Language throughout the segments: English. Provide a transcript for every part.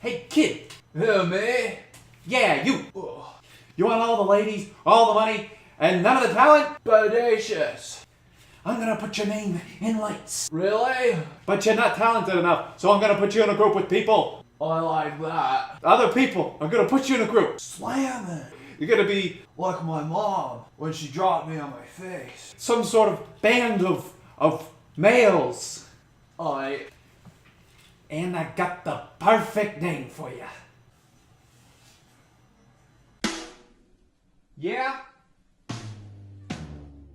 Hey, kid. Me? Yeah, you. You want all the ladies, all the money, and none of the talent? Bodacious. I'm gonna put your name in lights. Really? But you're not talented enough, so I'm gonna put you in a group with people. I like that. Other people. I'm gonna put you in a group. Slamming. You're gonna be like my mom when she dropped me on my face. Some sort of band of males. Alright. And I got the perfect name for you. Yeah?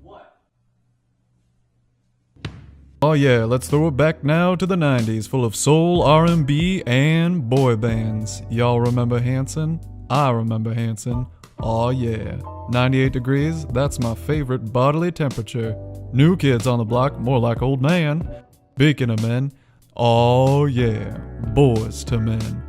What? Oh yeah, let's throw it back now to the 90s, full of soul, R&B, and boy bands. Y'all remember Hanson? I remember Hanson. Oh yeah. 98 degrees, that's my favorite bodily temperature. New kids on the block, more like old man. Speaking of men, oh yeah, Boyz to Men.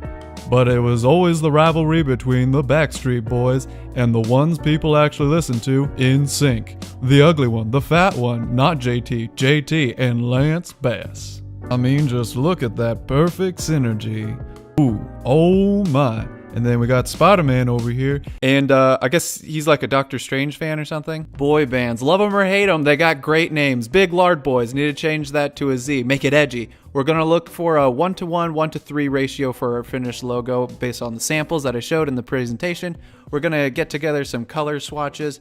But it was always the rivalry between the Backstreet Boys and the ones people actually listen to, NSYNC. The ugly one, the fat one, not JT and Lance Bass. I mean, just look at that perfect synergy. Ooh, oh my. And then we got Spider-Man over here. And I guess he's like a Doctor Strange fan or something. Boy bands, love them or hate them, they got great names. Big Lard Boys, need to change that to a Z, make it edgy. We're gonna look for a 1:1, 1:3 ratio for our finished logo based on the samples that I showed in the presentation. We're gonna get together some color swatches,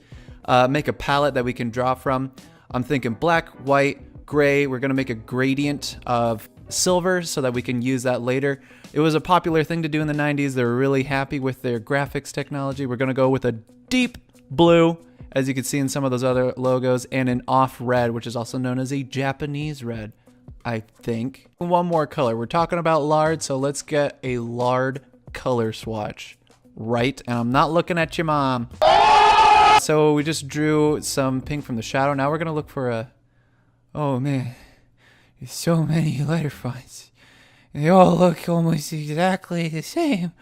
make a palette that we can draw from. I'm thinking black, white, gray. We're gonna make a gradient of silver so that we can use that later. It was a popular thing to do in the 90s. They were really happy with their graphics technology. We're gonna go with a deep blue, as you can see in some of those other logos, and an off red, which is also known as a Japanese red, I think. One more color. We're talking about Lard, so let's get a Lard color swatch. Right, and I'm not looking at your mom. So we just drew some pink from the shadow. Now we're gonna look for a, oh man, there's so many letter fonts. They all look almost exactly the same.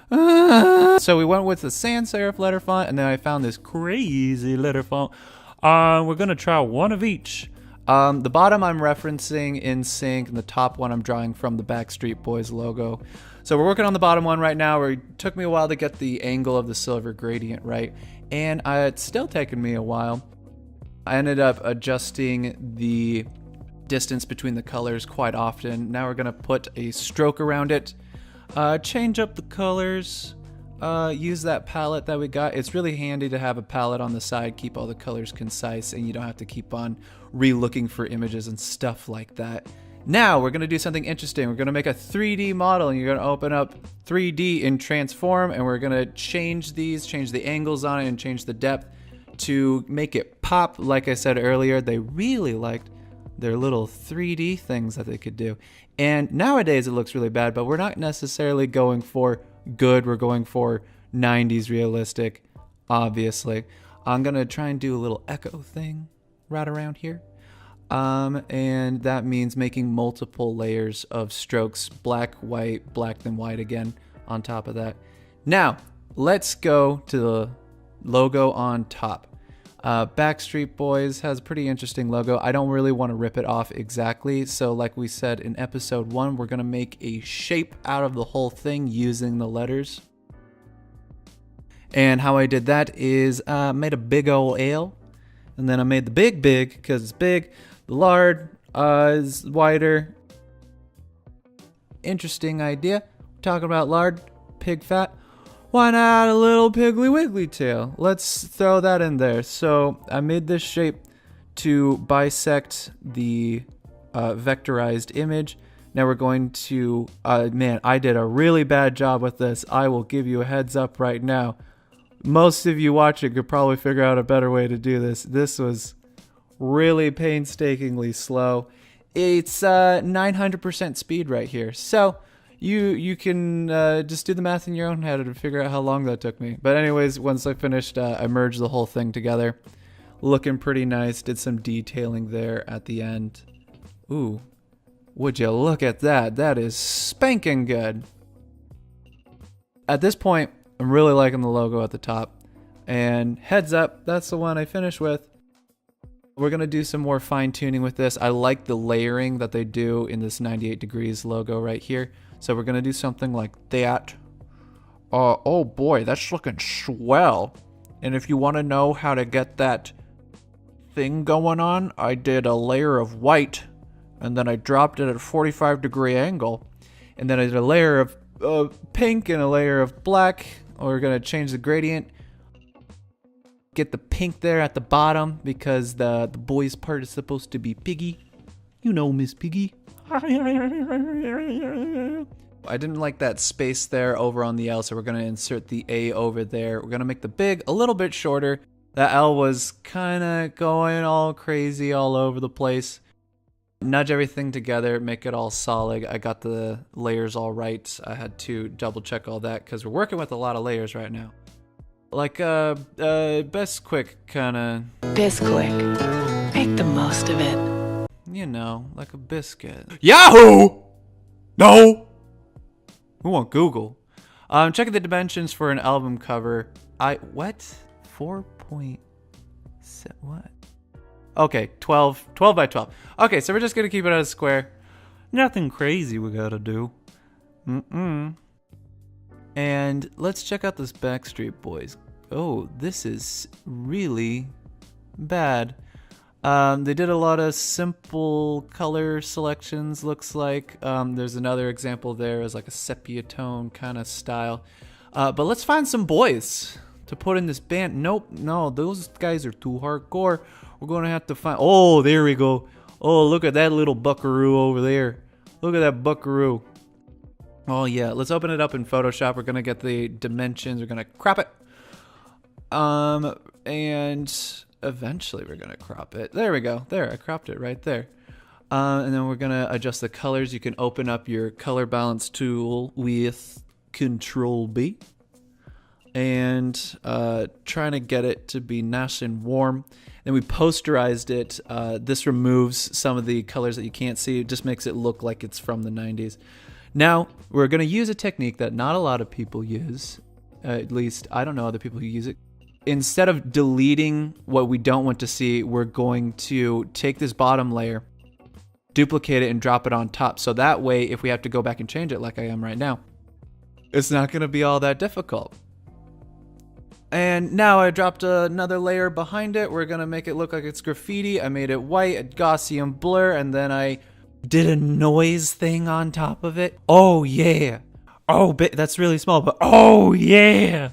So we went with the sans serif letter font, and then I found this crazy letter font. We're gonna try one of each. The bottom I'm referencing NSYNC, and the top one I'm drawing from the Backstreet Boys logo. So we're working on the bottom one right now. It took me a while to get the angle of the silver gradient right, and it's still taking me a while. I ended up adjusting the distance between the colors quite often. Now we're gonna put a stroke around it, change up the colors, use that palette that we got. It's really handy to have a palette on the side, keep all the colors concise, and you don't have to keep on re-looking for images and stuff like that. Now we're gonna do something interesting. We're gonna make a 3D model, and you're gonna open up 3D in Transform, and we're gonna change these, change the angles on it, and change the depth to make it pop. Like I said earlier, they really liked their little 3D things that they could do. And nowadays it looks really bad, but we're not necessarily going for good. We're going for 90s realistic, obviously. I'm gonna try and do a little echo thing right around here. And that means making multiple layers of strokes, black, then white again on top of that. Now, let's go to the logo on top. Backstreet Boys has a pretty interesting logo. I don't really want to rip it off exactly, so like we said in episode 1, we're going to make a shape out of the whole thing using the letters. And how I did that is made a big old L, and then I made the big because it's big. The Lard is wider. Interesting idea. We're talking about Lard, pig fat. Why not a little Piggly Wiggly tail? Let's throw that in there. So I made this shape to bisect the vectorized image. Now we're going to, man, I did a really bad job with this. I will give you a heads up right now. Most of you watching could probably figure out a better way to do this. This was really painstakingly slow. It's 900% speed right here. So you can just do the math in your own head to figure out how long that took me. But anyways, once I finished, I merged the whole thing together. Looking pretty nice. Did some detailing there at the end. Ooh, would you look at that? That is spanking good. At this point, I'm really liking the logo at the top. And heads up, that's the one I finished with. We're going to do some more fine tuning with this. I like the layering that they do in this 98 degrees logo right here. So we're gonna do something like that. Oh boy, that's looking swell. And if you want to know how to get that thing going on, I did a layer of white, and then I dropped it at a 45-degree angle, and then I did a layer of pink and a layer of black. We're gonna change the gradient. Get the pink there at the bottom because the boys part is supposed to be Piggy. You know, Miss Piggy. I didn't like that space there over on the L, so we're gonna insert the A over there. We're gonna make the big a little bit shorter. That L was kinda going all crazy all over the place. Nudge everything together, make it all solid. I got the layers all right. I had to double check all that because we're working with a lot of layers right now. Like Bisquick kinda. Bisquick. Make the most of it. You know, like a biscuit. Yahoo! No! We want Google. Checking the dimensions for an album cover. What? 4.7, what? Okay, 12 by 12. Okay, so we're just gonna keep it at a square. Nothing crazy we gotta do. And let's check out this Backstreet Boys. Oh, this is really bad. They did a lot of simple color selections, looks like. There's another example there as like a sepia tone kind of style. But let's find some boys to put in this band. Nope, no, those guys are too hardcore. We're gonna have to find, oh, there we go. Oh, look at that little buckaroo over there. Look at that buckaroo. Oh yeah, let's open it up in Photoshop. We're gonna get the dimensions, we're gonna crop it. And eventually we're gonna crop it. There we go. There, I cropped it right there. And then we're gonna adjust the colors. You can open up your color balance tool with Control B. And trying to get it to be nice and warm. Then we posterized it. This removes some of the colors that you can't see. It just makes it look like it's from the 90s. Now, we're gonna use a technique that not a lot of people use. At least, I don't know other people who use it. Instead of deleting what we don't want to see, we're going to take this bottom layer, duplicate it, and drop it on top. So that way, if we have to go back and change it like I am right now, it's not going to be all that difficult. And now I dropped another layer behind it. We're going to make it look like it's graffiti. I made it white, a Gaussian blur, and then I did a noise thing on top of it. Oh, yeah. Oh, that's really small, but oh, yeah.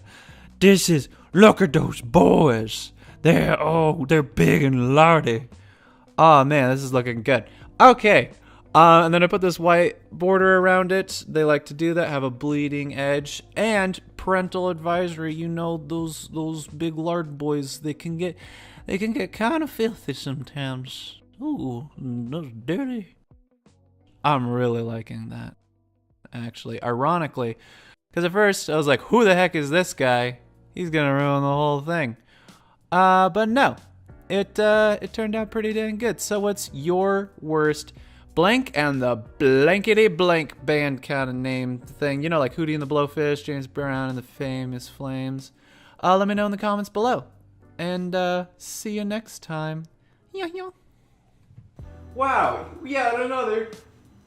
This is... Look at those boys. They're big and lardy. Oh man, this is looking good. Okay. And then I put this white border around it. They like to do that, have a bleeding edge. And parental advisory, you know, those big lard boys, they can get kind of filthy sometimes. Ooh, that's dirty. I'm really liking that, actually. Ironically, because at first I was like, who the heck is this guy? He's gonna ruin the whole thing. But no, it turned out pretty dang good. So what's your worst Blank and the Blankety Blank band kind of name thing? You know, like Hootie and the Blowfish, James Brown and the Famous Flames. Let me know in the comments below. And see you next time. Wow, yet another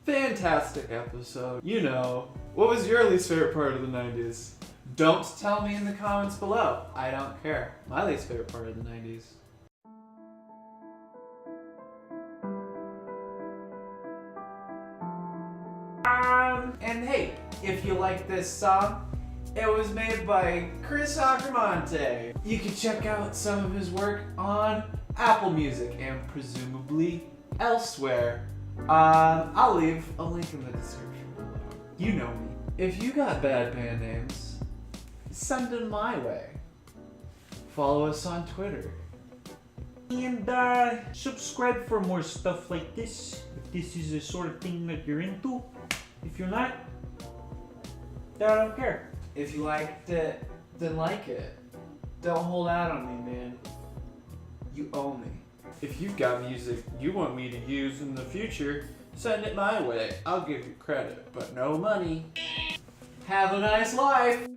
fantastic episode. You know, what was your least favorite part of the 90s? Don't tell me in the comments below. I don't care. My least favorite part of the 90s. And hey, if you like this song, it was made by Chris Agramonte. You can check out some of his work on Apple Music and presumably elsewhere. I'll leave a link in the description below. You know me. If you got bad band names, send them my way. Follow us on Twitter. And subscribe for more stuff like this. If this is the sort of thing that you're into. If you're not, I don't care. If you liked it, then like it. Don't hold out on me, man. You owe me. If you've got music you want me to use in the future, send it my way. I'll give you credit, but no money. Have a nice life.